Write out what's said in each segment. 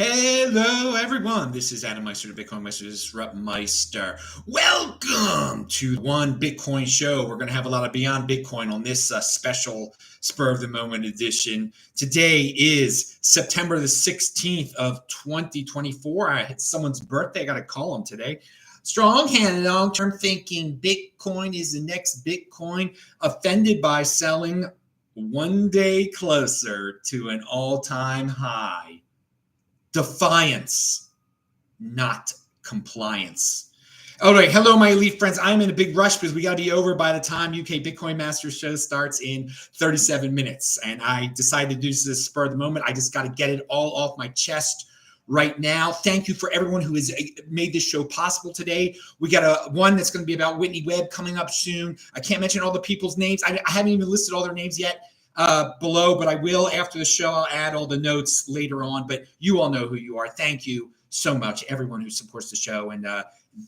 Hello, everyone. This is Adam Meister, the Bitcoin Meister, Disrupt Meister. Welcome to One Bitcoin Show. We're going to have a lot of Beyond Bitcoin on this special Spur of the Moment edition. Today is September the 16th of 2024. It's someone's birthday. I got to call him today. Strong-handed, long-term thinking. Bitcoin is the next Bitcoin. Offended by selling one day closer to an all-time high. Defiance, not compliance. All right. Hello, my elite friends. I'm in a big rush because we got to be over by the time UK Bitcoin Masters show starts in 37 minutes. And I decided to do this spur of the moment. I just got to get it all off my chest right now. Thank you for everyone who has made this show possible today. We got one that's going to be about Whitney Webb coming up soon. I can't mention all the people's names. I haven't even listed all their names yet. Below, but I will after the show. I'll add all the notes later on, but you all know who you are. Thank you so much, everyone who supports the show and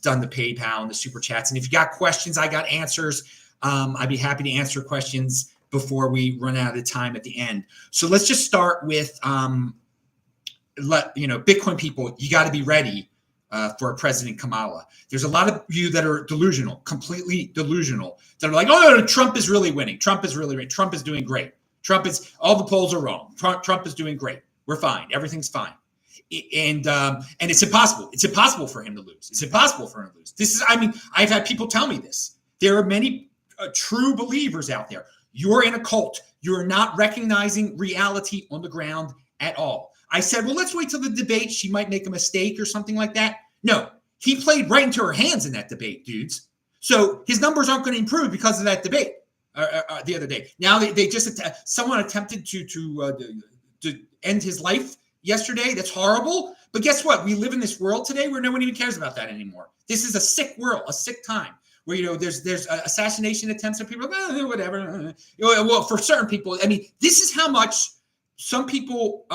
done the PayPal and the super chats. And if you got questions, I got answers. I'd be happy to answer questions before we run out of time at the end. So let's just start with, Bitcoin people, you got to be ready for President Kamala. There's a lot of you that are delusional, completely delusional, that are like, oh, no, Trump is really winning. Trump is really winning. Trump is doing great. All the polls are wrong. Trump is doing great. We're fine. Everything's fine. And it's impossible. It's impossible for him to lose. It's impossible for him to lose. I've had people tell me this. There are many true believers out there. You're in a cult. You're not recognizing reality on the ground at all. I said, well, let's wait till the debate. She might make a mistake or something like that. No, he played right into her hands in that debate, dudes. So his numbers aren't going to improve because of that debate the other day. Now someone attempted to end his life yesterday. That's horrible. But guess what? We live in this world today where no one even cares about that anymore. This is a sick world, a sick time where, there's assassination attempts and people are like, whatever. Well, for certain people, this is how much some people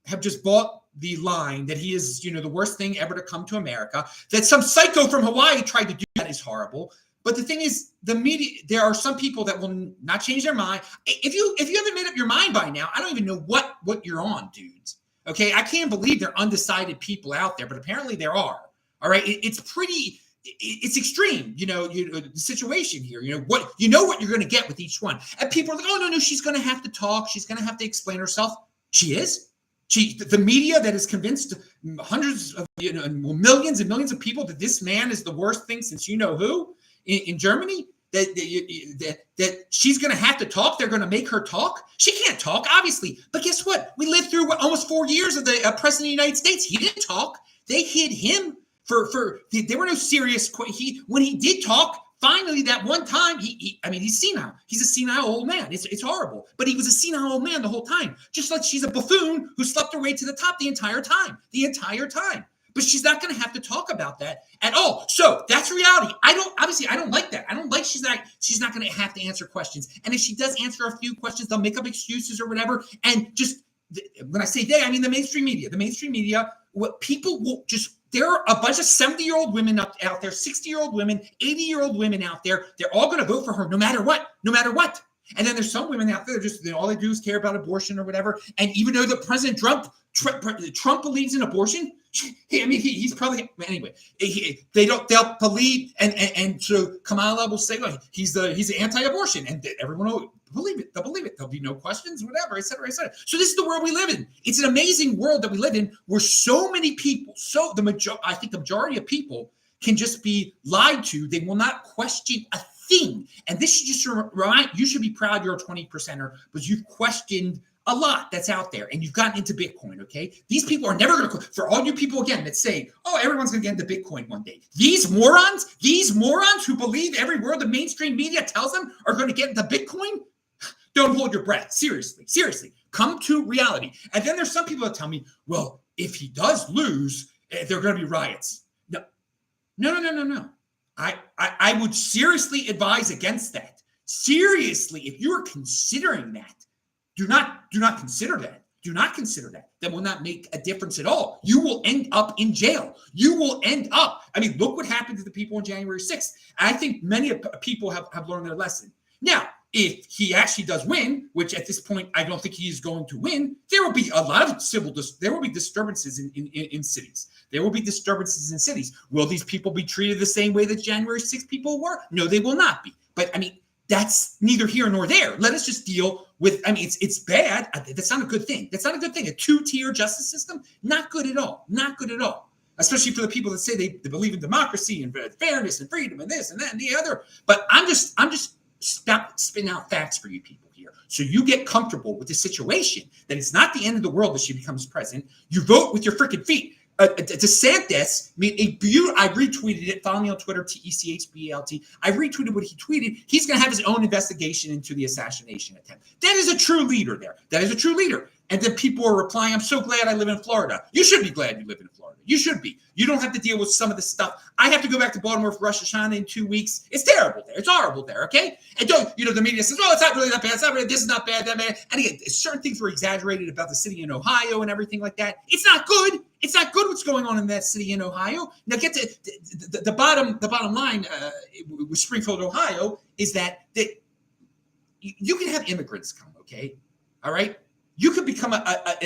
have just bought the line that he is, the worst thing ever to come to America, that some psycho from Hawaii tried to do that is horrible. But the thing is, the media, there are some people that will not change their mind. If you haven't made up your mind by now, I don't even know what you're on, dudes. Okay, I can't believe there are undecided people out there, but apparently there are. All right, it's extreme, the situation here. What you're going to get with each one. And people are like, oh, no, she's going to have to talk. She's going to have to explain herself. She is. The media that has convinced hundreds of, millions and millions of people that this man is the worst thing since who in Germany, that she's going to have to talk. They're going to make her talk. She can't talk, obviously. But guess what? We lived through almost 4 years of the President of the United States. He didn't talk. They hid him there were no serious. When he did talk, finally, that one time, he's senile. He's a senile old man. It's horrible. But he was a senile old man the whole time. Just like she's a buffoon who slept her way to the top the entire time. But she's not going to have to talk about that at all. So that's reality. I don't like that. I don't like she's not going to have to answer questions. And if she does answer a few questions, they'll make up excuses or whatever. And just when I say they, I mean the mainstream media. The mainstream media, what people will just. There are a bunch of 70-year-old women out there, 60-year-old women, 80-year-old women out there. They're all going to vote for her no matter what. And then there's some women out there just all they do is care about abortion or whatever. And even though the President Trump believes in abortion, he's probably anyway. They'll believe, and so Kamala will say, well, he's anti-abortion, and everyone will believe it. They'll believe it. There'll be no questions, whatever, et cetera, et cetera. So this is the world we live in. It's an amazing world that we live in, where so many people, I think the majority of people can just be lied to. They will not question a thing. And this should just remind you should be proud you're a 20%er because you've questioned a lot that's out there and you've gotten into Bitcoin, okay? These people are never going to, for all you people, again, that say, oh, everyone's going to get into Bitcoin one day. These morons who believe every word the mainstream media tells them are going to get into Bitcoin, don't hold your breath. Seriously. Come to reality. And then there's some people that tell me, well, if he does lose, there are going to be riots. No. I would seriously advise against that. Seriously, if you're considering that, do not consider that. Do not consider that. That will not make a difference at all. You will end up in jail. Look what happened to the people on January 6th. I think many people have learned their lesson. Now, if he actually does win, which at this point I don't think he is going to win, there will be a lot of there will be disturbances in cities. There will be disturbances in cities. Will these people be treated the same way that January 6th people were? No, they will not be. But I mean, that's neither here nor there. Let us just deal with, I mean, it's bad. That's not a good thing. That's not a good thing. A two-tier justice system, not good at all. Not good at all. Especially for the people that say they believe in democracy and fairness and freedom and this and that and the other. But I'm just stop spitting out facts for you people here. So you get comfortable with the situation that it's not the end of the world that she becomes president. You vote with your freaking feet. DeSantis made a beautiful, I retweeted it, follow me on Twitter, TECHBALT. I retweeted what he tweeted. He's going to have his own investigation into the assassination attempt. That is a true leader there. That is a true leader. And then people are replying, I'm so glad I live in Florida. You should be glad you live in Florida. You should be. You don't have to deal with some of this stuff. I have to go back to Baltimore for Rosh Hashanah in 2 weeks. It's terrible there. It's horrible there, okay? And don't, the media says, oh, it's not really that bad. It's not really, this is not bad, that bad. And again, certain things were exaggerated about the city in Ohio and everything like that. It's not good. It's not good what's going on in that city in Ohio. Now, get to the bottom line with Springfield, Ohio, is that you can have immigrants come, okay? All right? You could become an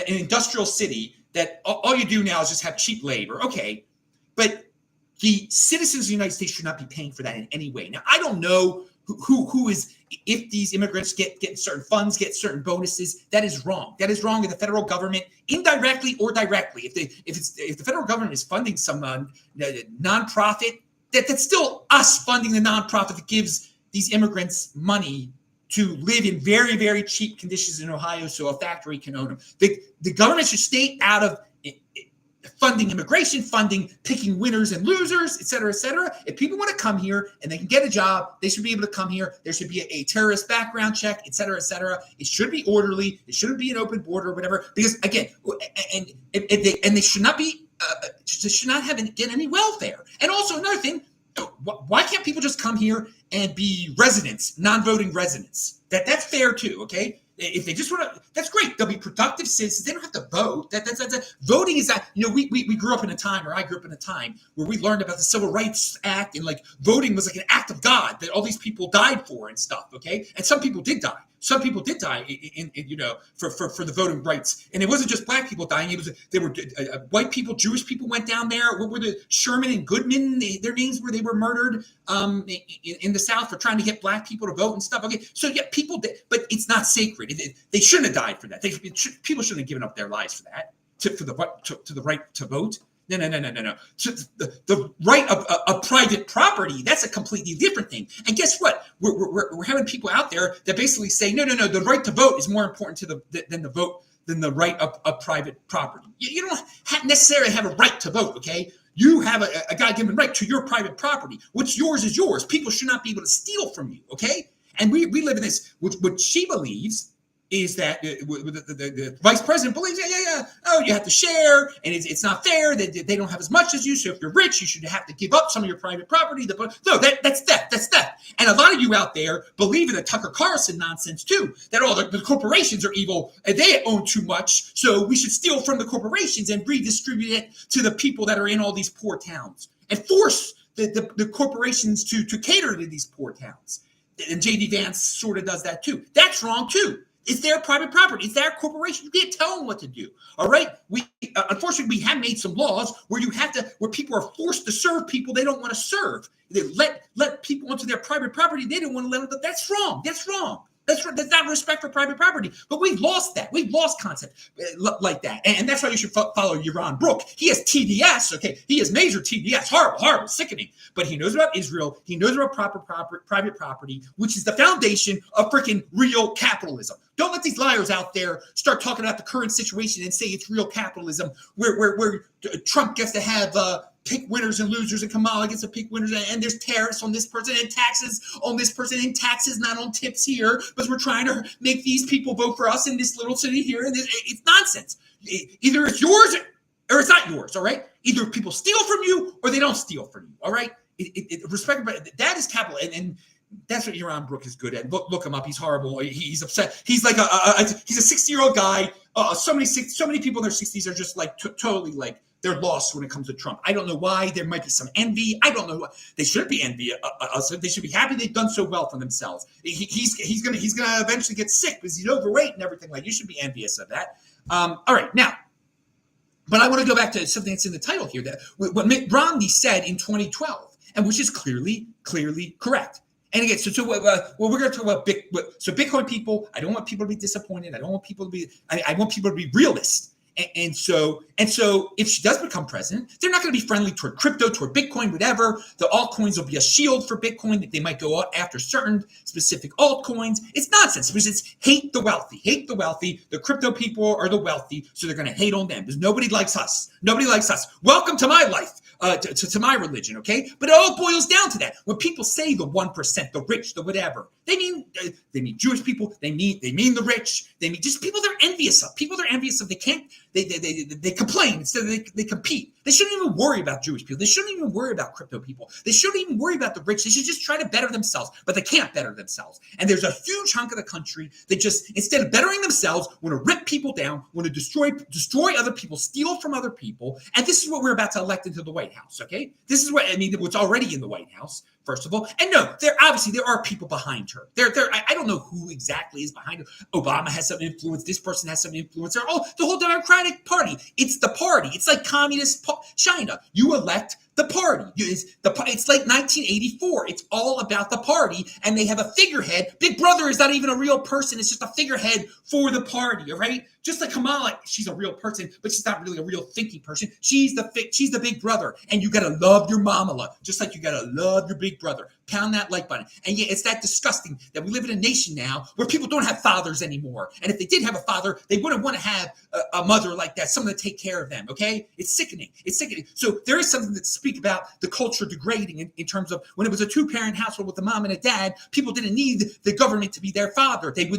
industrial city that all you do now is just have cheap labor. Okay, but the citizens of the United States should not be paying for that in any way. Now, I don't know who is, if these immigrants get certain funds, get certain bonuses. That is wrong. That is wrong with the federal government, indirectly or directly. If the federal government is funding some nonprofit, that's still us funding the nonprofit that gives these immigrants money to live in very, very cheap conditions in Ohio so a factory can own them. The government should stay out of funding immigration, funding picking winners and losers, et cetera, et cetera. If people want to come here and they can get a job, they should be able to come here. There should be a terrorist background check, et cetera, et cetera. It should be orderly. It shouldn't be an open border or whatever. Because again, and they should not be, should not get any welfare. And also another thing, why can't people just come here and be residents, non-voting residents? That's fair too, okay? If they just want to, that's great. They'll be productive citizens. They don't have to vote. That's voting is that, we grew up in a time, or I grew up in a time where we learned about the Civil Rights Act, and like voting was like an act of God that all these people died for and stuff, okay? And some people did die. Some people did die for the voting rights. And it wasn't just black people dying. There were white people, Jewish people went down there. What were the Sherman and Goodman, their names where they were murdered in the South for trying to get black people to vote and stuff. Okay, so yeah, people did, but it's not sacred. They shouldn't have died for that. People shouldn't have given up their lives for that, to the right to vote. No. The right of private property, that's a completely different thing. And guess what? We're having people out there that basically say, no, the right to vote is more important than the right of private property. You don't necessarily have a right to vote, okay? You have a God-given right to your private property. What's yours is yours. People should not be able to steal from you, okay? And we live in this, what she believes is that the vice president believes, you have to share, and it's not fair that they don't have as much as you. So if you're rich, you should have to give up some of your private property. No, that's theft. That's theft. And a lot of you out there believe in the Tucker Carlson nonsense too, that the corporations are evil and they own too much, so we should steal from the corporations and redistribute it to the people that are in all these poor towns and force the corporations to cater to these poor towns. And J.D. Vance sort of does that too. That's wrong too. It's their private property. It's their corporation. You can't tell them what to do. All right. Unfortunately, we have made some laws where where people are forced to serve people they don't want to serve. They let people onto their private property. They don't want to let them. That's wrong. That's wrong. That's not respect for private property. But we've lost that. We've lost concept like that. And that's why you should follow Yaron Brook. He has TDS, okay? He has major TDS. Horrible, sickening. But he knows about Israel. He knows about private property, which is the foundation of freaking real capitalism. Don't let these liars out there start talking about the current situation and say it's real capitalism where Trump gets to have pick winners and losers, and Kamala gets to pick winners, and there's tariffs on this person and taxes on this person and taxes not on tips here, but we're trying to make these people vote for us in this little city here, and it's nonsense. Either it's yours or it's not yours, all right? Either people steal from you or they don't steal from you, all right? Respect, that is capital, and that's what Yaron Brook is good at. Look him up. He's horrible. He's upset. He's like he's a 60-year-old guy. So many people in their 60s are just like totally like they're lost when it comes to Trump. I don't know why. There might be some envy. I don't know why. They should be envy us. They should be happy they've done so well for themselves. He's gonna eventually get sick because he's overweight and everything. Like, you should be envious of that. All right, now. But I want to go back to something that's in the title here, that what Mitt Romney said in 2012, and which is clearly correct. And again, so we're going to talk about Bitcoin people. I don't want people to be disappointed. I don't want people to be. I want people to be realists. And so, if she does become president, they're not going to be friendly toward crypto, toward Bitcoin, whatever. The altcoins will be a shield for Bitcoin. That they might go after certain specific altcoins. It's nonsense because it's hate the wealthy. The crypto people are the wealthy, so they're going to hate on them because nobody likes us. Welcome to my life, to my religion, okay? But it all boils down to that. When people say the 1%, the rich, the whatever, they mean Jewish people. They mean the rich. They mean just people they're envious of. They can't. They complain instead of they compete. They shouldn't even worry about Jewish people. They shouldn't even worry about crypto people. They shouldn't even worry about the rich. They should just try to better themselves, but they can't better themselves. And there's a huge hunk of the country that just, instead of bettering themselves, want to rip people down, want to destroy other people, steal from other people. And this is what we're about to elect into the White House, okay? This is what's already in the White House, first of all. And no, there are people behind her. I don't know who exactly is behind her. Obama has some influence. This person has some influence. They're all the whole Democratic Party. It's the party. It's like communist China. You elect the party. It's like 1984. It's all about the party, and they have a figurehead. Big Brother is not even a real person. It's just a figurehead for the party, all right? Just like Kamala, she's a real person, but she's not really a real thinking person. She's the Big Brother, and you gotta love your mamala, just like you gotta love your Big Brother. Pound that like button. And yeah, it's that disgusting that we live in a nation now where people don't have fathers anymore. And if they did have a father, they wouldn't want to have a mother like that, someone to take care of them, okay? It's sickening. So there is something to speak about the culture degrading in terms of when it was a two-parent household with a mom and a dad, people didn't need the government to be their father. They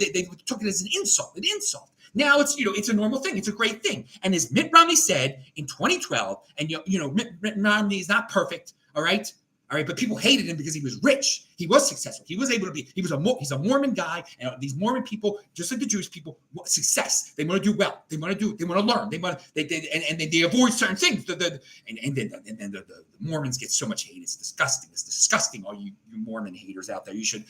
took it as an insult. Now it's a normal thing. It's a great thing. And as Mitt Romney said in 2012, and Mitt Romney is not perfect, all right, but people hated him because he was rich. He was successful. He was able to be. He's a Mormon guy, and these Mormon people, just like the Jewish people, want success. They want to do well. They want to learn. They avoid certain things. And then the Mormons get so much hate. It's disgusting. All you Mormon haters out there. You should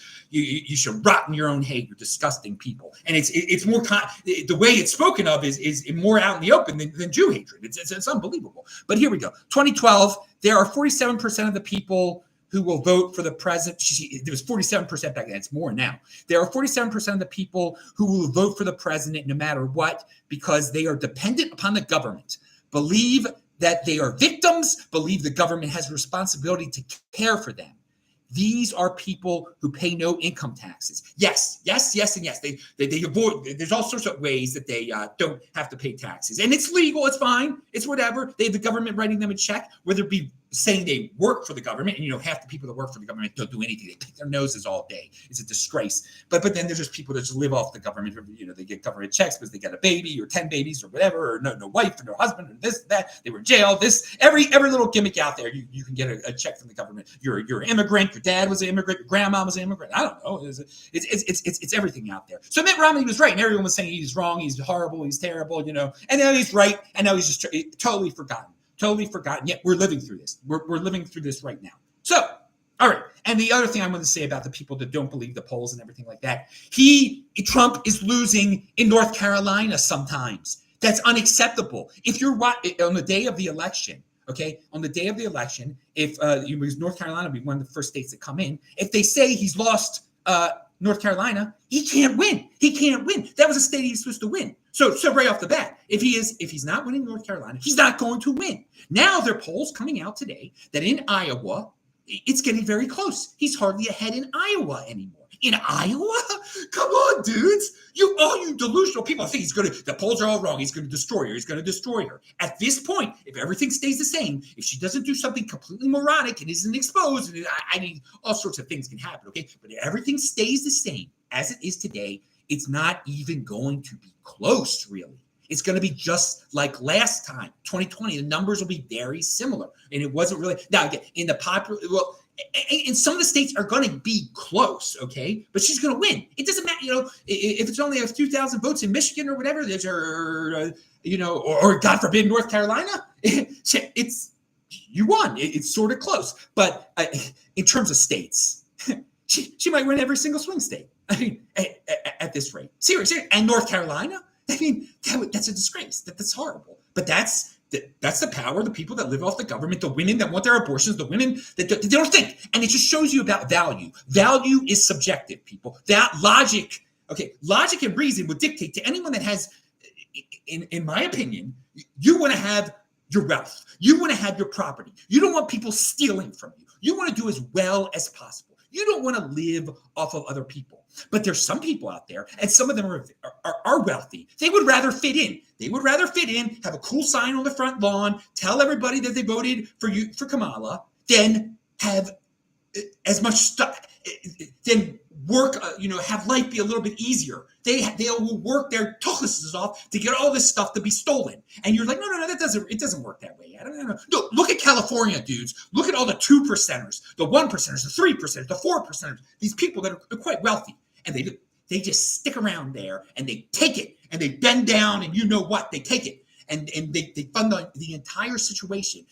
rot in your own hate. You're disgusting people. And it's more the way it's spoken of is more out in the open than Jew hatred. It's unbelievable. But here we go. 2012. There are 47% of the people who will vote for the president. There was 47% back then. It's more now. There are 47% of the people who will vote for the president no matter what, because they are dependent upon the government, believe that they are victims, believe the government has a responsibility to care for them. These are people who pay no income taxes. Yes, and yes. They avoid. There's all sorts of ways that they don't have to pay taxes, and it's legal. It's fine. It's whatever. They have the government writing them a check, whether it be saying they work for the government, and half the people that work for the government don't do anything. They pick their noses all day. It's a disgrace. But then there's just people that just live off the government. They get government checks because they got a baby or 10 babies or whatever, or no wife or no husband or this, that. They were in jail. This every little gimmick out there, you can get a check from the government. You're an immigrant. Your dad was an immigrant. Your grandma was an immigrant. I don't know. It's everything out there. So Mitt Romney was right, and everyone was saying he's wrong, he's horrible, he's terrible, and now he's right, and now he's just totally forgotten. Yet we're living through this. We're living through this right now. So, all right. And the other thing I want to say about the people that don't believe the polls and everything like that, Trump is losing in North Carolina sometimes. That's unacceptable. If you're on the day of the election, okay, if because North Carolina will be one of the first states that come in, if they say he's lost North Carolina, he can't win. That was a state he's supposed to win. So right off the bat, if he's not winning North Carolina, he's not going to win. Now there are polls coming out today that in Iowa, it's getting very close. He's hardly ahead in Iowa anymore. In Iowa? Come on, dudes. You delusional people think the polls are all wrong. He's going to destroy her. At this point, if everything stays the same, if she doesn't do something completely moronic and isn't exposed, I mean, all sorts of things can happen, okay? But if everything stays the same as it is today, it's not even going to be close, really. It's going to be just like last time, 2020. The numbers will be very similar. And it wasn't really, now again, in some of the states are going to be close, okay? But she's going to win. It doesn't matter, if it's only a few thousand votes in Michigan or whatever, or God forbid, North Carolina, It's you won. It's sort of close, but in terms of states, she might win every single swing state. I mean, at this rate, seriously, and North Carolina. I mean, that's a disgrace. That's horrible. But that's the power of the people that live off the government, the women that want their abortions, the women that they don't think. And it just shows you about value. Value is subjective, people. That logic and reason would dictate to anyone that has, in my opinion, you want to have your wealth. You want to have your property. You don't want people stealing from you. You want to do as well as possible. You don't want to live off of other people. But there's some people out there, and some of them are wealthy. They would rather fit in. They would rather fit in, have a cool sign on the front lawn, tell everybody that they voted for Kamala, than have as much stuff, then work, have life be a little bit easier. They will work their tuchluses off to get all this stuff to be stolen. And you're like, no, it doesn't work that way. I don't know. No, look at California, dudes. Look at all the 2%ers, the 1%ers, the 3%ers, the 4%ers, these people that are quite wealthy. And they just stick around there and they take it and they bend down and you know what, they take it. And they fund the entire situation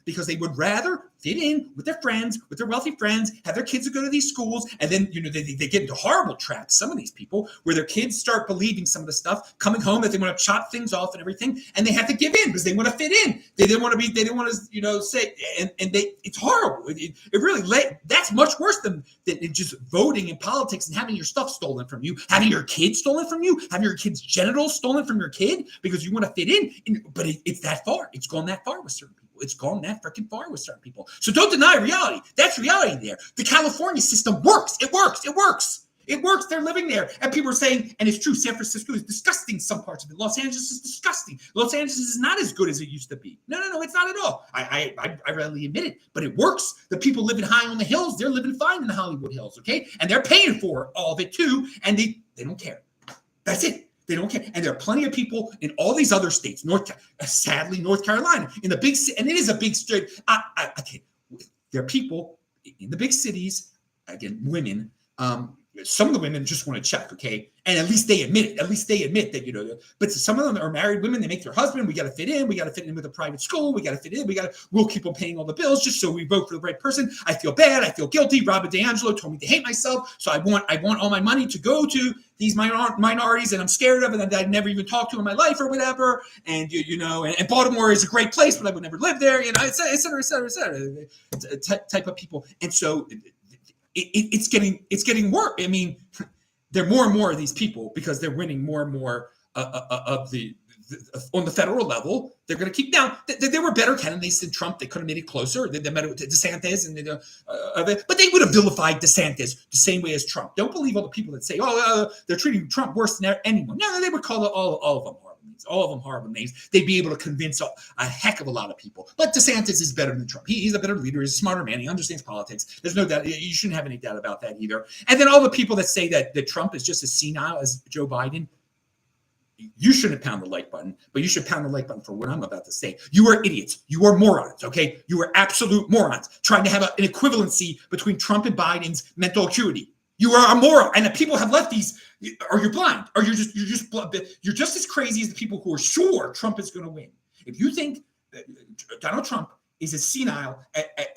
because they would rather fit in with their friends, with their wealthy friends, have their kids go to these schools, and then they get into horrible traps. Some of these people where their kids start believing some of the stuff, coming home that they want to chop things off and everything, and they have to give in because they want to fit in. They didn't want to say, and it's horrible. It really that's much worse than just voting in politics and having your stuff stolen from you, having your kids stolen from you, having your kids' genitals stolen from your kid because you want to fit in. But it's that far. It's gone that far with certain people. It's gone that freaking far with certain people. So don't deny reality. That's reality there. The California system works. It works. It works. It works. They're living there. And people are saying, and it's true, San Francisco is disgusting, some parts of it. Los Angeles is disgusting. Los Angeles is not as good as it used to be. No, it's not at all. I readily admit it, but it works. The people living high on the hills, they're living fine in the Hollywood Hills, okay? And they're paying for all of it too, and they don't care. That's it. They don't care. And there are plenty of people in all these other states, sadly, North Carolina, in the big city, and it is a big state. There are people in the big cities, again, women, some of the women just want to check, okay? And at least they admit it. At least they admit that, but some of them are married women. They make their husband. We got to fit in. We got to fit in with a private school. We got to fit in. We'll keep on paying all the bills just so we vote for the right person. I feel bad. I feel guilty. Robert DiAngelo told me to hate myself. So I want all my money to go to these minorities and I'm scared of it and I'd never even talk to in my life or whatever. And, and Baltimore is a great place, but I would never live there, et cetera, et cetera, et cetera, type of people. And so it's getting worse. I mean, there are more and more of these people because they're winning more and more of the on the federal level. They're going to keep down. There were better candidates than Trump. They could have made it closer. They met with DeSantis, but they would have vilified DeSantis the same way as Trump. Don't believe all the people that say, they're treating Trump worse than anyone. No, they would call all of them horrible names. All of them horrible names. They'd be able to convince a heck of a lot of people. But DeSantis is better than Trump. He's a better leader. He's a smarter man. He understands politics. There's no doubt. You shouldn't have any doubt about that either. And then all the people that say that Trump is just as senile as Joe Biden, you shouldn't pound the like button, but you should pound the like button for what I'm about to say. You are idiots. You are morons, okay? You are absolute morons trying to have an equivalency between Trump and Biden's mental acuity. You are a moron. And the people have left these, or you're blind, or you're just as crazy as the people who are sure Trump is going to win. If you think that Donald Trump is as senile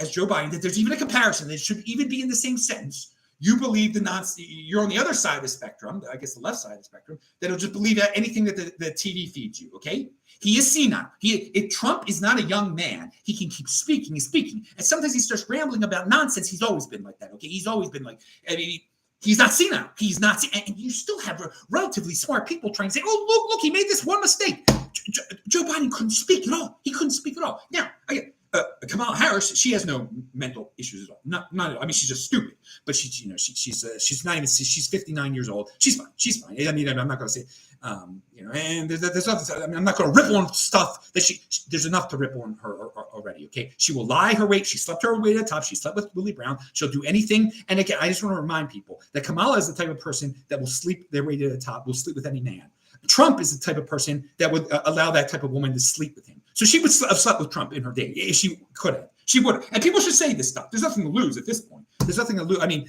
as Joe Biden, that there's even a comparison, that it should even be in the same sentence, you believe you're on the other side of the spectrum, I guess the left side of the spectrum, that'll just believe anything that the TV feeds you, okay? He is senile. If Trump is not a young man, he can keep speaking and speaking. And sometimes he starts rambling about nonsense. He's always been like that, okay? He's always been like, he's not senile. He's not, and you still have relatively smart people trying to say, look, he made this one mistake. Joe Biden couldn't speak at all. He couldn't speak at all. Now, Kamala Harris, she has no mental issues at all. Not I mean, she's just stupid. But she's not even. She's 59 years old. She's fine. She's fine. I mean, I'm not going to say, and there's other. I mean, I'm not going to rip on stuff that there's enough to rip on her already. Okay, she will lie her way. She slept her way to the top. She slept with Willie Brown. She'll do anything. And again, I just want to remind people that Kamala is the type of person that will sleep their way to the top. Will sleep with any man. Trump is the type of person that would allow that type of woman to sleep with him. So she would have slept with Trump in her day. If she could have. She would have. And people should say this stuff. There's nothing to lose at this point. There's nothing to lose. I mean,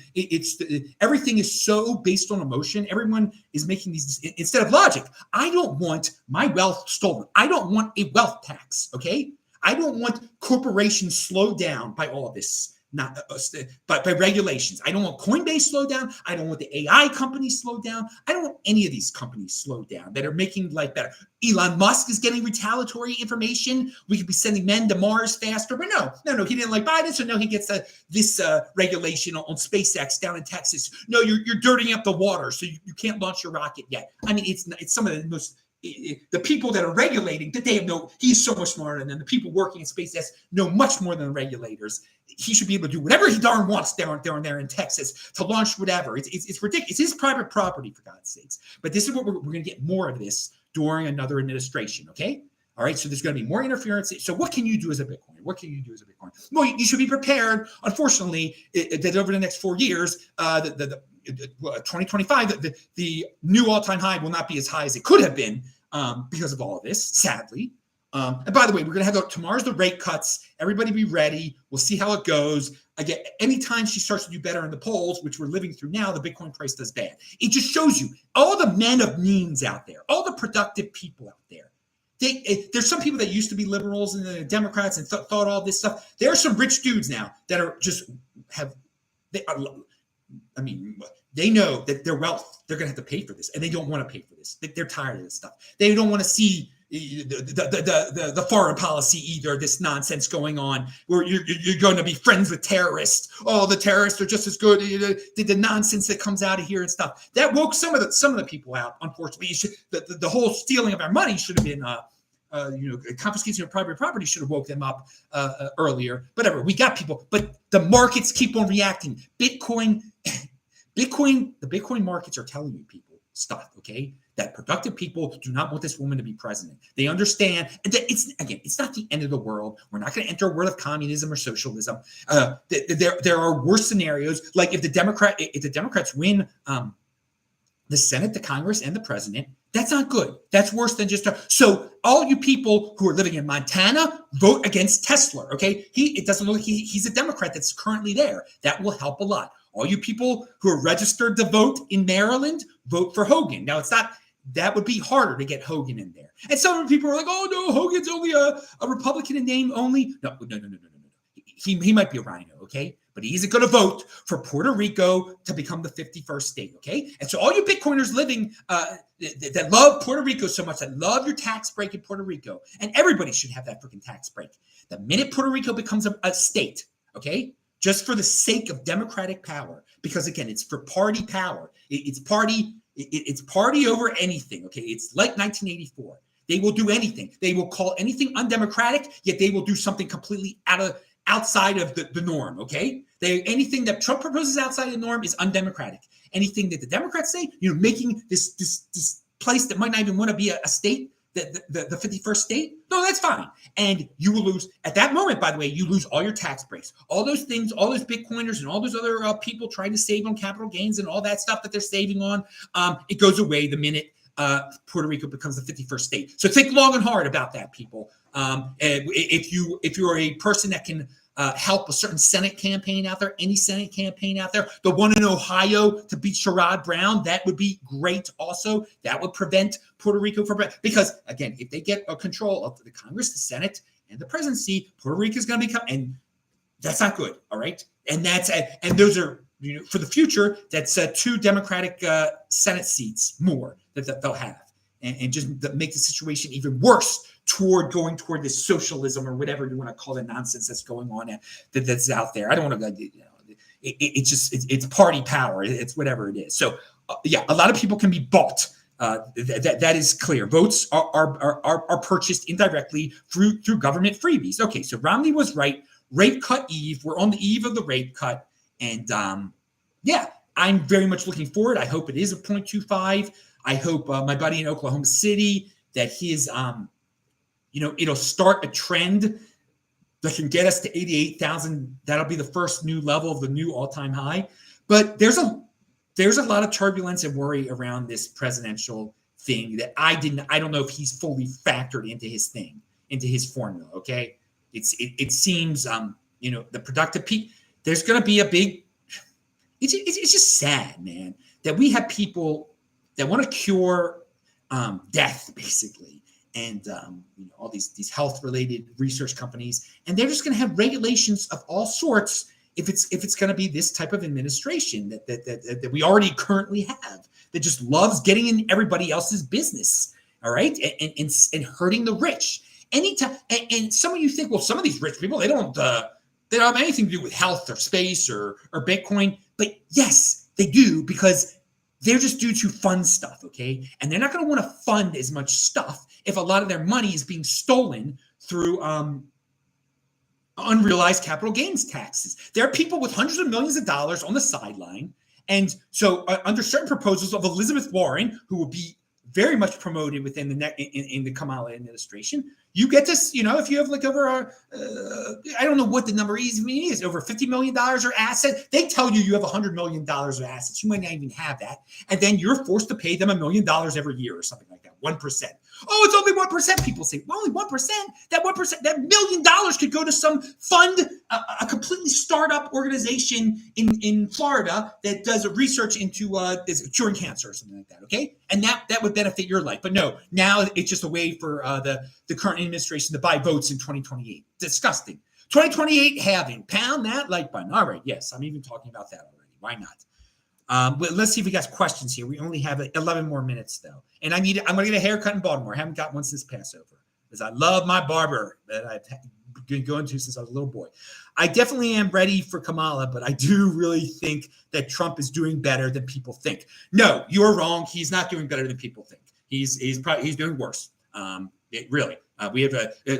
everything is so based on emotion. Everyone is making these instead of logic. I don't want my wealth stolen. I don't want a wealth tax, okay? I don't want corporations slowed down by all of this, not but by regulations. I don't want Coinbase slowed down. I don't want the AI companies slowed down. I don't want any of these companies slowed down that are making life better. Elon Musk is getting retaliatory information. We could be sending men to Mars faster, but no. He didn't like Biden, so no, he gets this regulation on SpaceX down in Texas. No, you're dirtying up the water, so you can't launch your rocket yet. I mean, it's some of the most. The people that are regulating, that they have he's so much smarter than the people working in SpaceX know much more than the regulators. He should be able to do whatever he darn wants down there in Texas to launch whatever. It's ridiculous. It's his private property, for God's sakes. But this is what we're going to get more of this during another administration, okay? All right, so there's going to be more interference. So what can you do as a Bitcoiner? What can you do as a Bitcoiner? Well, you should be prepared, unfortunately, that over the next 4 years, 2025, the new all-time high will not be as high as it could have been because of all of this, sadly. And by the way, we're going to have tomorrow's the rate cuts. Everybody be ready. We'll see how it goes. Again, anytime she starts to do better in the polls, which we're living through now, the Bitcoin price does bad. It just shows you all the men of means out there, all the productive people out there. There's some people that used to be liberals and the Democrats and thought all this stuff. There are some rich dudes now that are just they know that their wealth, they're going to have to pay for this, and they don't want to pay for this. They're tired of this stuff. They don't want to see the foreign policy either, this nonsense going on where you're going to be friends with terrorists. Oh, the terrorists are just as good. The nonsense that comes out of here and stuff. That woke some of the people out, unfortunately. The whole stealing of our money should have been confiscation of private property should have woke them up earlier. Whatever, we got people, but the markets keep on reacting. The Bitcoin markets are telling you people stuff, okay? That productive people do not want this woman to be president. They understand that it's not the end of the world. We're not going to enter a world of communism or socialism. There are worse scenarios, like if the Democrats win the Senate, the Congress, and the president. That's not good. That's worse than so all you people who are living in Montana, vote against Tesla, okay? It doesn't look like he's a Democrat that's currently there. That will help a lot. All you people who are registered to vote in Maryland, vote for Hogan. Now, that would be harder to get Hogan in there. And some people are like, oh, no, Hogan's only a Republican in name only. No. He might be a rhino, okay? But he isn't going to vote for Puerto Rico to become the 51st state, okay? And so all you Bitcoiners living that love Puerto Rico so much, that love your tax break in Puerto Rico, and everybody should have that freaking tax break. The minute Puerto Rico becomes a state, okay, just for the sake of democratic power, because again, it's for party power. It's party over anything, okay? It's like 1984. They will do anything. They will call anything undemocratic, yet they will do something completely outside of the norm, okay? Anything that Trump proposes outside of the norm is undemocratic. Anything that the Democrats say, making this place that might not even want to be a state, the 51st state, no, that's fine. And you will lose, at that moment, by the way, you lose all your tax breaks. All those things, all those Bitcoiners and all those other people trying to save on capital gains and all that stuff that they're saving on, it goes away the minute Puerto Rico becomes the 51st state. So think long and hard about that, people. If you are a person that can help a certain Senate campaign out there, any Senate campaign out there, the one in Ohio to beat Sherrod Brown, that would be great also. That would prevent Puerto Rico because again, if they get control of the Congress, the Senate, and the presidency, Puerto Rico is going to become, and that's not good, all right? And those are, for the future, that's 2 Democratic Senate seats more that they'll have. And just make the situation even worse going toward this socialism or whatever you want to call the nonsense that's going on that's out there. I don't want to, it's party power. It's whatever it is. So a lot of people can be bought. That is clear. Votes are purchased indirectly through government freebies. Okay, so Romney was right. Rate cut eve. We're on the eve of the rate cut, and I'm very much looking forward. I hope it is a 0.25. I hope my buddy in Oklahoma City that his, it'll start a trend that can get us to 88,000. That'll be the first new level of the new all-time high. But there's a lot of turbulence and worry around this presidential thing that I don't know if he's fully factored into his formula. Okay, it seems the productive peak. There's going to be a big. It's just sad, man, that we have people that want to cure death, basically, and all these health related research companies, and they're just going to have regulations of all sorts if it's going to be this type of administration that we already currently have, that just loves getting in everybody else's business, all right, and hurting the rich. Anytime, and some of you think, well, some of these rich people, they don't have anything to do with health or space or Bitcoin, but yes, they do, because they're just due to fund stuff, okay? And they're not going to want to fund as much stuff if a lot of their money is being stolen through unrealized capital gains taxes. There are people with hundreds of millions of dollars on the sideline. And so under certain proposals of Elizabeth Warren, who will be very much promoted within in the Kamala administration, you get to, if you have like over, I don't know what the number is, over $50 million or asset, they tell you have $100 million of assets. You might not even have that. And then you're forced to pay them $1 million every year or something like that, 1%. Oh, it's only 1%. People say, well, only 1%. That 1%, that $1 million could go to some fund, a completely startup organization in Florida that does research into curing cancer or something like that. Okay, and that would benefit your life. But no, now it's just a way for the current administration to buy votes in 2028. Disgusting. 2028 halving. Pound that like button. All right. Yes, I'm even talking about that already. Why not? But let's see if we got questions here. We only have 11 more minutes though. And I'm going to get a haircut in Baltimore. I haven't got one since Passover, because I love my barber that I've been going to since I was a little boy. I definitely am ready for Kamala, but I do really think that Trump is doing better than people think. No, you're wrong. He's not doing better than people think. He's doing worse. Really. We have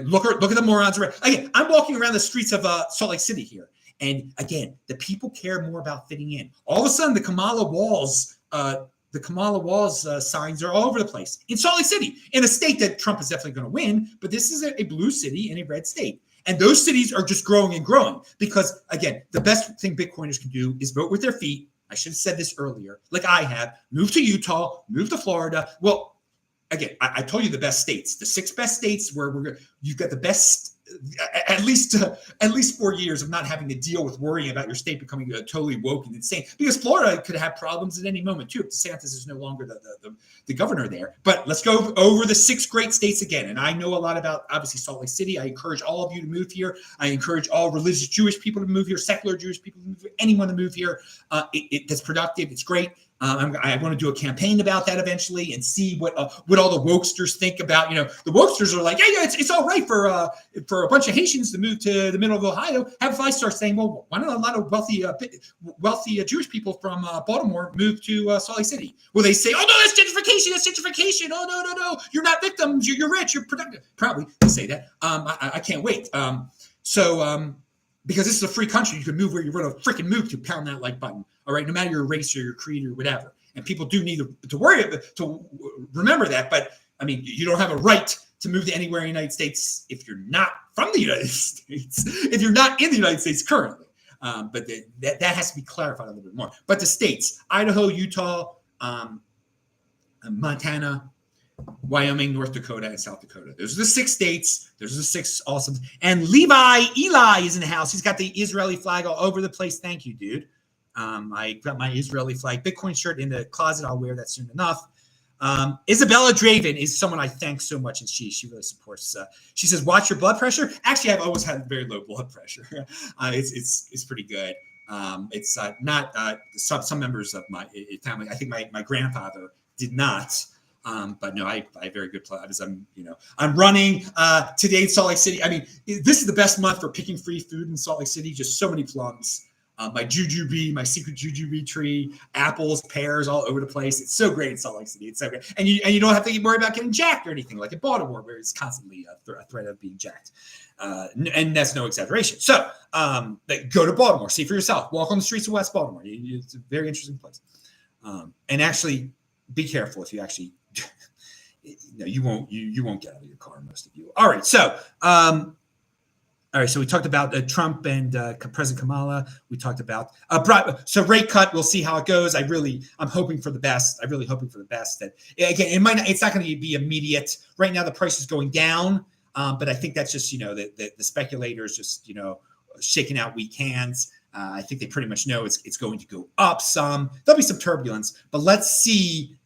look at the morons around. Again, I'm walking around the streets of Salt Lake City here. And again, the people care more about fitting in. All of a sudden, the Kamala Walls signs are all over the place in Salt Lake City, in a state that Trump is definitely going to win. But this is a blue city in a red state. And those cities are just growing and growing because, again, the best thing Bitcoiners can do is vote with their feet. I should have said this earlier, like I have. Move to Utah, move to Florida. Well, again, I told you the best states, the 6 best states where you've got the best, at least 4 years of not having to deal with worrying about your state becoming totally woke and insane. Because Florida could have problems at any moment too if DeSantis is no longer the governor there. But let's go over the 6 great states again. And I know a lot about, obviously, Salt Lake City. I encourage all of you to move here. I encourage all religious Jewish people to move here, secular Jewish people to move here, anyone to move here. That's productive. It's great. I want to do a campaign about that eventually and see what all the wokesters think about. The wokesters are like, yeah, it's all right for a bunch of Haitians to move to the middle of Ohio. If I start saying, well, why don't a lot of wealthy Jewish people from Baltimore move to Salt Lake City? Will they say, oh no, that's gentrification, that's gentrification. Oh no, you're not victims, you're rich, you're productive. Probably they say that. I can't wait. Because this is a free country, you can move where you want to freaking move to. Pound that like button. All right, no matter your race or your creed or whatever. And people do need to worry to remember that. But I mean, you don't have a right to move to anywhere in the United States if you're not from the United States, if you're not in the United States currently. But that has to be clarified a little bit more. But the states, Idaho, Utah, Montana, Wyoming, North Dakota, and South Dakota. Those are the 6 states. Those are the 6 awesome. And Eli is in the house. He's got the Israeli flag all over the place. Thank you, dude. I got my Israeli flag Bitcoin shirt in the closet. I'll wear that soon enough. Izabella Drayven is someone I thank so much, and she really supports. She says, "Watch your blood pressure." Actually, I've always had very low blood pressure. It's pretty good. It's not some members of my family. I think my grandfather did not. But no, I have very good plans. I'm running today in Salt Lake City. I mean, this is the best month for picking free food in Salt Lake City. Just so many plums. My jujube, my secret jujube tree, apples, pears, all over the place. It's so great in Salt Lake City. It's so great, and you don't have to worry about getting jacked or anything like in Baltimore, where it's constantly a threat of being jacked. And that's no exaggeration. So go to Baltimore, see for yourself. Walk on the streets of West Baltimore. It's a very interesting place. And actually, be careful if you actually. No, you won't get out of your car, most of you. All right, so we talked about Trump and President Kamala. We talked about so rate cut. We'll see how it goes. I'm hoping for the best. I'm really hoping for the best. That again, it's not going to be immediate. Right now, the price is going down, but I think that's just the speculators just shaking out weak hands. I think they pretty much know it's going to go up some. There'll be some turbulence, but let's see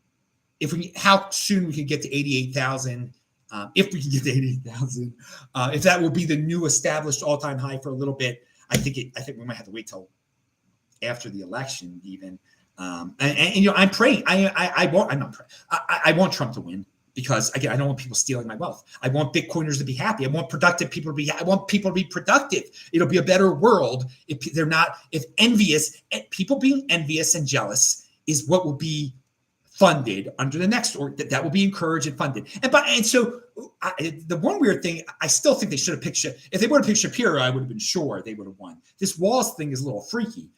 how soon we can get to 88,000 If we can get to 88,000, if that will be the new established all-time high for a little bit, I think we might have to wait till after the election even. And I'm praying. I want Trump to win, because again, I don't want people stealing my wealth. I want Bitcoiners to be happy. I want productive people to be. I want people to be productive. It'll be a better world if they're not. If people being envious and jealous is what will be funded under the next, or that will be encouraged and funded. And so the one weird thing, I still think they should have picked. If they would have picked Shapiro, I would have been sure they would have won. This Walz thing is a little freaky.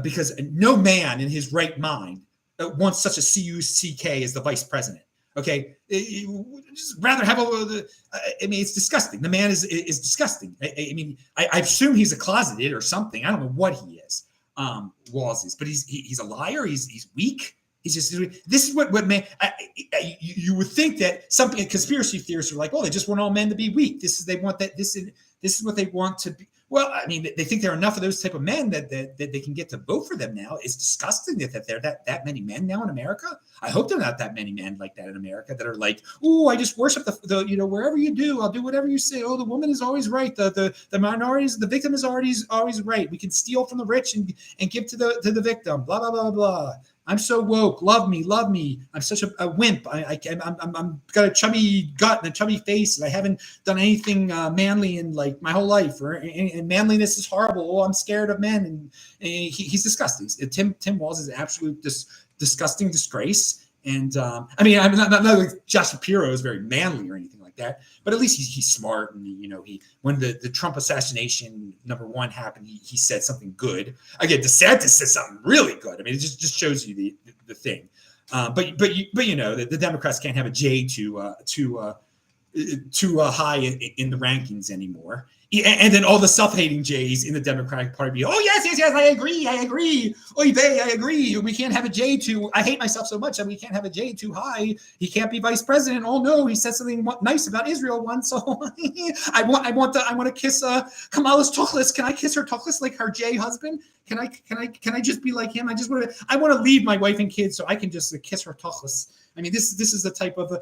Because no man in his right mind wants such a CUCK as the vice president. Okay, just rather have I mean, it's disgusting. The man is disgusting. I mean, I assume he's a closeted or something. I don't know what he is. Walz is, but he's a liar. He's weak. He's just. This is what man. You would think that something. Conspiracy theorists are like, oh, they just want all men to be weak. They want that. This is what they want to be. Well, I mean, they think there are enough of those type of men that they can get to vote for them now. It's disgusting that there are that many men now in America. I hope there are not that many men like that in America that are like, oh, I just worship the wherever you do, I'll do whatever you say. Oh, the woman is always right. The minorities, the victim is always right. We can steal from the rich and give to the victim. Blah blah blah blah. I'm so woke. Love me. I'm such a wimp. I'm got a chubby gut and a chubby face, and I haven't done anything manly in like my whole life. And manliness is horrible. Oh, I'm scared of men. And he's disgusting. Tim Walz is an absolute disgusting disgrace. And I mean, I'm not like Josh Shapiro is very manly or anything like that, but at least he's smart. And when the Trump assassination #1 happened, he said something good. Again, DeSantis said something really good. I mean, it just shows you the thing. But the Democrats can't have a J too high in the rankings anymore. And then all the self-hating J's in the Democratic Party be, oh, yes, I agree. Oy vey, I agree. We can't have a J too. I hate myself so much that we can't have a J too high. He can't be vice president. Oh, no, he said something nice about Israel once. So I want to kiss Kamala's tochlis. Can I kiss her tochlis like her J husband? Can I just be like him? I want to leave my wife and kids so I can just kiss her tochlis. I mean, this is the type of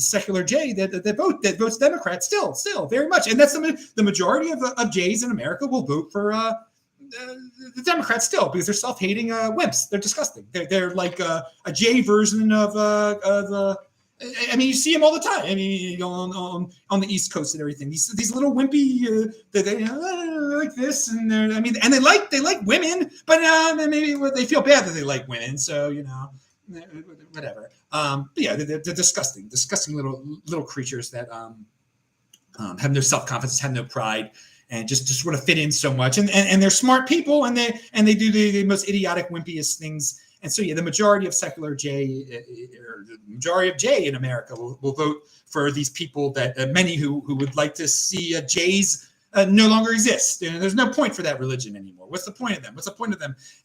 secular J that votes Democrat still very much, and that's the majority of Jays in America will vote for the Democrats still because they're self-hating wimps. They're disgusting. They're like a J version of the. I mean, you see them all the time. I mean, on the East Coast and everything. These little wimpy they like this, and they like women, but maybe they feel bad that they like women. So whatever. But yeah, they're disgusting little creatures that have no self-confidence, have no pride, and just want to fit in so much. And they're smart people, and they do the most idiotic, wimpiest things. And so, yeah, the majority of secular J, or the majority of J in America will vote for these people that many who would like to see J's no longer exist. There's no point for that religion anymore. What's the point of them?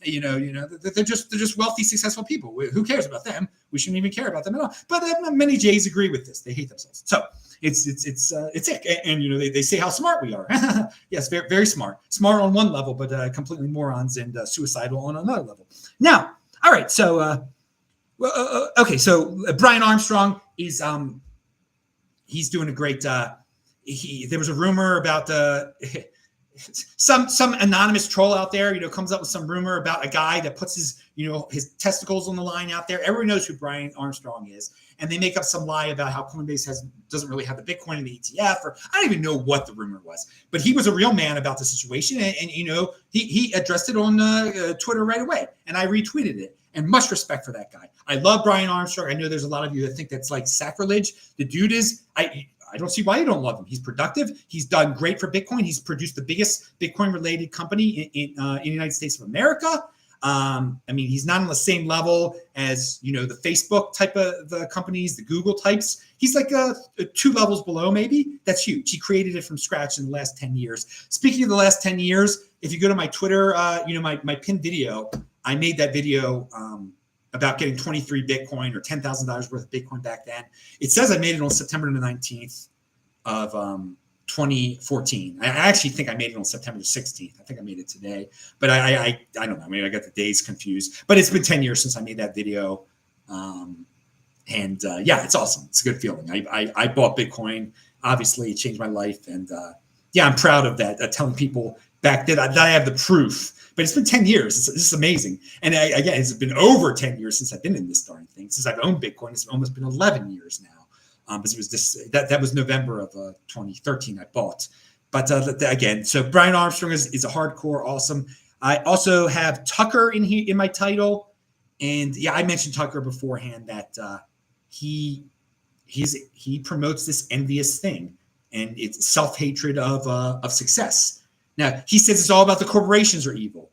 They're just wealthy, successful people. Who cares about them? We shouldn't even care about them at all. But many Jays agree with this. They hate themselves. So it's it. And they say how smart we are. Yes, very, very smart. Smart on one level, but completely morons and suicidal on another level. Now, all right. So okay. So Brian Armstrong is he's doing a great. There was a rumor about some anonymous troll out there, comes up with some rumor about a guy that puts his testicles on the line out there. Everyone knows who Brian Armstrong is, and they make up some lie about how Coinbase doesn't really have the Bitcoin in the ETF, or I don't even know what the rumor was. But he was a real man about the situation, and he addressed it on Twitter right away, and I retweeted it. And much respect for that guy. I love Brian Armstrong. I know there's a lot of you that think that's like sacrilege. The dude is I don't see why you don't love him. He's productive. He's done great for Bitcoin. He's produced the biggest Bitcoin-related company in the United States of America. I mean, he's not on the same level as, the Facebook type of the companies, the Google types. He's like 2 levels below, maybe. That's huge. He created it from scratch in the last 10 years. Speaking of the last 10 years, if you go to my Twitter, my pinned video, I made that video about getting 23 Bitcoin or $10,000 worth of Bitcoin back then. It says I made it on September the 19th of 2014. I actually think I made it on September the 16th. I think I made it today, but I don't know. Maybe I got the days confused. But it's been 10 years since I made that video. And yeah, it's awesome. It's a good feeling. I bought Bitcoin. Obviously, it changed my life. And yeah, I'm proud of that. Telling people back then that I have the proof. But it's been 10 years. This is amazing. And again, it's been over 10 years since I've been in this darn thing. Since I've owned Bitcoin, it's almost been 11 years now. Because it was that was November of 2013 I bought. But again, so Brian Armstrong is a hardcore awesome. I also have Tucker in my title. And yeah, I mentioned Tucker beforehand that he promotes this envious thing, and it's self-hatred of success. Now, he says it's all about the corporations are evil.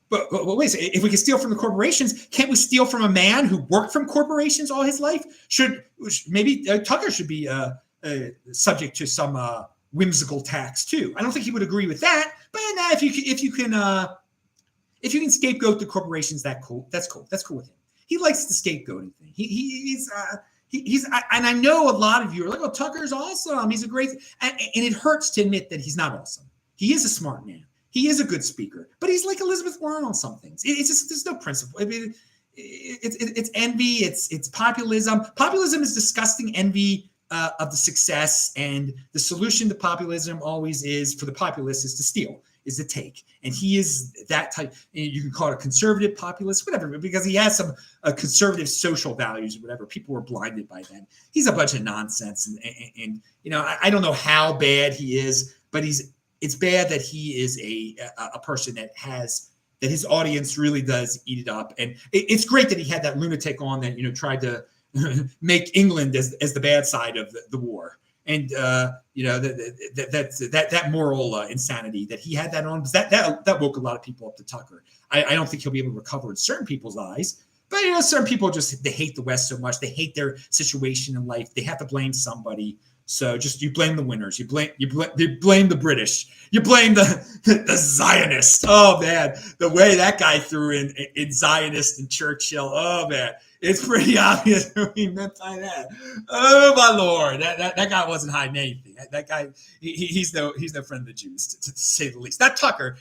But wait a second, if we can steal from the corporations, can't we steal from a man who worked from corporations all his life? Maybe Tucker should be subject to some whimsical tax too. I don't think he would agree with that. But if you can scapegoat the corporations, that's cool. That's cool with him. He likes the scapegoating thing. He's and I know a lot of you are like, oh, Tucker's awesome. He's a great, and it hurts to admit that he's not awesome. He is a smart man. He is a good speaker, but he's like Elizabeth Warren on some things. It's just, there's no principle. I mean, it's envy. It's populism. Populism is disgusting envy of the success, and the solution to populism always is for the populace is to steal, is to take. And he is that type. You can call it a conservative populist, whatever, because he has some conservative social values or whatever. People were blinded by them. He's a bunch of nonsense, and you know, I don't know how bad he is, but it's bad that he is a person that his audience really does eat it up. And it's great that he had that lunatic on that, you know, tried to make England as the bad side of the war. And you know, that moral insanity that he had that on, that woke a lot of people up to Tucker. I don't think he'll be able to recover in certain people's eyes. But you know, certain people they hate the West so much. They hate their situation in life. They have to blame somebody. So just you blame the winners. You blame the British. You blame the Zionists. Oh man, the way that guy threw in Zionist and Churchill. Oh man, it's pretty obvious what he meant by that. Oh my Lord, that guy wasn't hiding anything. That guy, he's no friend of the Jews, to say the least. That Tucker.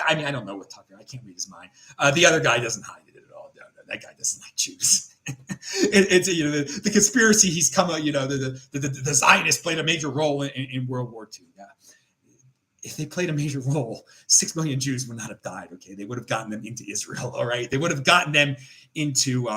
I mean, I don't know what Tucker. I can't read his mind. The other guy doesn't hide it at all. No, that guy doesn't like Jews. It's you know, the conspiracy he's come out, you know, the Zionists played a major role in World War II. Yeah. If they played a major role, 6 million Jews would not have died. Okay, they would have gotten them into Israel. All right, they would have gotten them into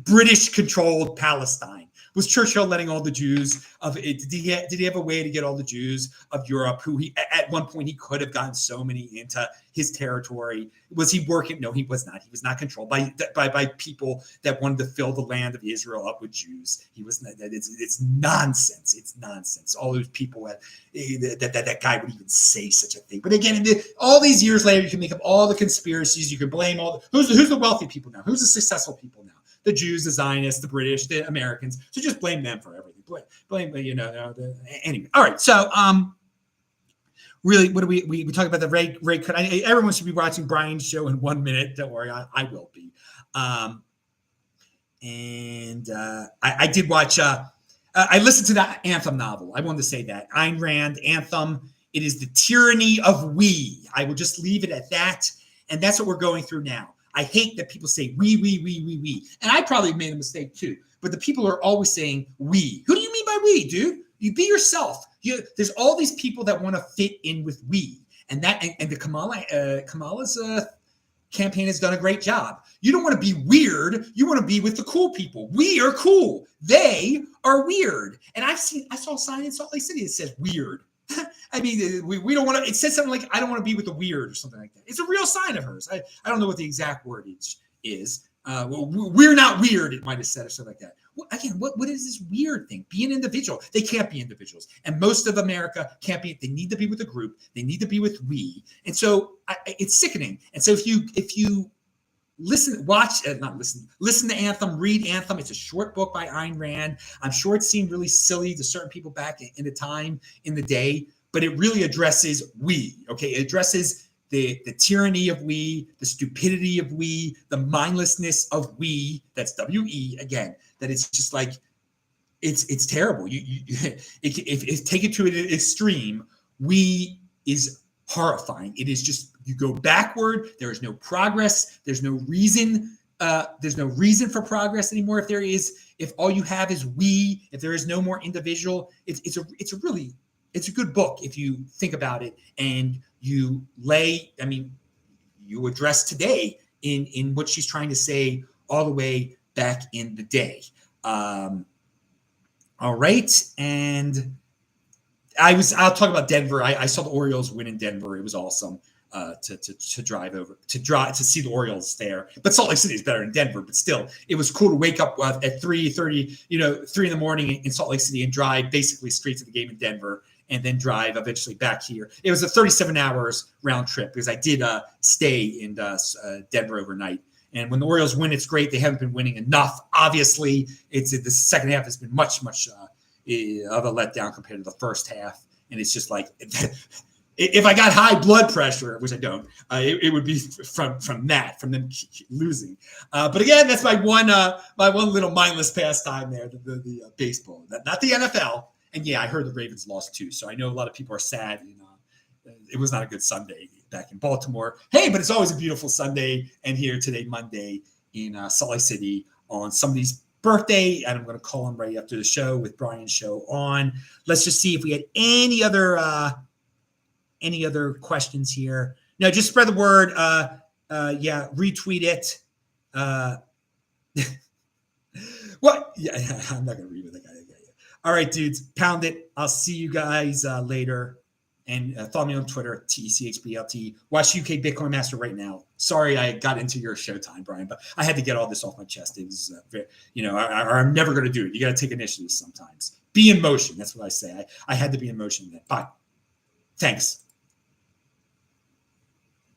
British-controlled Palestine. Was Churchill letting all the Jews of it? Did he have a way to get all the Jews of Europe, who he at one point he could have gotten so many into his territory? Was he working? No, he was not. He was not controlled by people that wanted to fill the land of Israel up with Jews. He was not. It's nonsense. It's nonsense. All those people that guy would even say such a thing. But again, all these years later, you can make up all the conspiracies. You can blame who's the wealthy people now? Who's the successful people now? The Jews, the Zionists, the British, the Americans. So just blame them for everything. Blame you know. Anyway, all right. So really, what do we talk about the Ray cut? Everyone should be watching Brian's show in 1 minute. Don't worry, I will be. I did watch. I listened to that Anthem novel. I wanted to say that Ayn Rand, Anthem. It is the tyranny of we. I will just leave it at that, and that's what we're going through now. I hate that people say we. And I probably made a mistake too. But the people are always saying we. Who do you mean by we, dude? You be yourself. There's all these people that want to fit in with we. And the Kamala's campaign has done a great job. You don't want to be weird. You want to be with the cool people. We are cool. They are weird. And I saw a sign in Salt Lake City that says weird. I mean, we don't want to, it says something like, I don't want to be with the weird or something like that. It's a real sign of hers. I don't know what the exact word is. We're not weird, it might have said, or something like that. Well, again, what is this weird thing? Be an individual. They can't be individuals. And most of America can't be, they need to be with a group. They need to be with we. And so it's sickening. And so if you listen to Anthem, read Anthem. It's a short book by Ayn Rand. I'm sure it seemed really silly to certain people back in the time in the day, but it really addresses we, okay? It addresses the tyranny of we, the stupidity of we, the mindlessness of we, that's W-E again, that it's just like, it's terrible. If take it to an extreme, we is horrifying. It is just, you go backward. There is no progress. There's no reason for progress anymore. If there is, if all you have is we, if there is no more individual, it's a good book if you think about it and you you address today in what she's trying to say all the way back in the day. All right, and I'll talk about Denver. I saw the Orioles win in Denver. It was awesome to drive over to see the Orioles there. But Salt Lake City is better than Denver. But still, it was cool to wake up at 3:30, 3 in the morning in Salt Lake City and drive basically straight to the game in Denver, and then drive eventually back here. It was a 37 hours round trip because I did stay in Denver overnight. And when the Orioles win, it's great. They haven't been winning enough. Obviously, the second half has been much of a letdown compared to the first half. And it's just like, if I got high blood pressure, which I don't, it would be from them losing. But again, that's my one little mindless pastime there, the baseball, not the NFL. And yeah, I heard the Ravens lost too, so I know a lot of people are sad. It was not a good Sunday back in Baltimore. Hey, but it's always a beautiful Sunday, and here today, Monday, in Salt Lake City on somebody's birthday, and I'm going to call him right after the show with Brian's show on. Let's just see if we had any other questions here. No, just spread the word. Retweet it. What? Yeah, I'm not going to read it. All right, dudes, pound it. I'll see you guys later. And follow me on Twitter, TECHBLT. Watch UK Bitcoin Master right now. Sorry I got into your showtime, Brian, but I had to get all this off my chest. It was, I'm never going to do it. You got to take initiative sometimes. Be in motion. That's what I say. I had to be in motion then. Bye. Thanks.